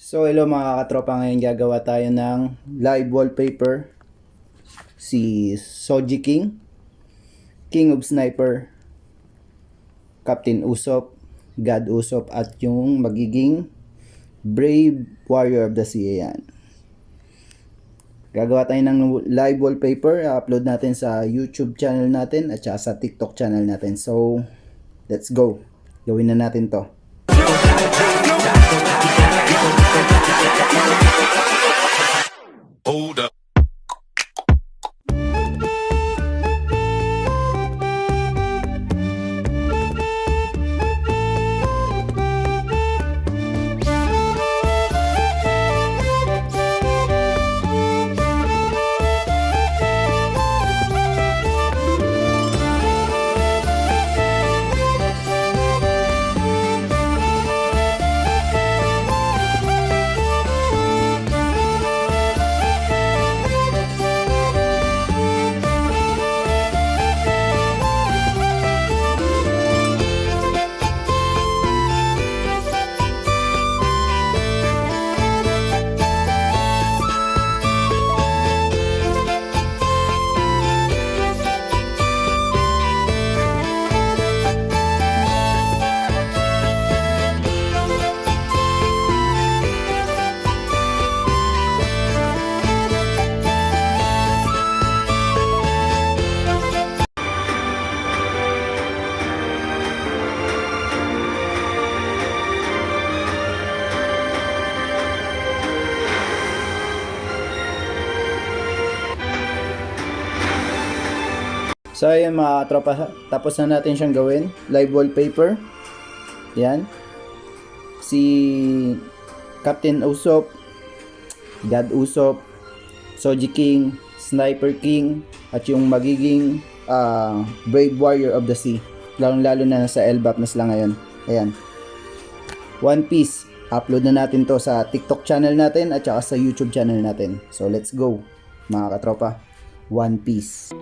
So hello mga katropa, ngayon gagawa tayo ng live wallpaper. Si Soji King, King of Sniper, Captain Usopp, God Usopp, at yung magiging Brave Warrior of the Sea. Yan. Gagawa tayo ng live wallpaper, upload natin sa YouTube channel natin at saka sa TikTok channel natin. So let's go, gawin na natin to. Hold up. So ayan mga tropa, tapos na natin siyang gawin. Live wallpaper. Yan. Si Captain Usopp, God Usopp, Soji King, Sniper King, at yung magiging Brave Warrior of the Sea. Lalo na sa LBAP na sila ngayon. Ayan. One Piece. Upload na natin to sa TikTok channel natin at saka sa YouTube channel natin. So let's go mga katropa. One Piece.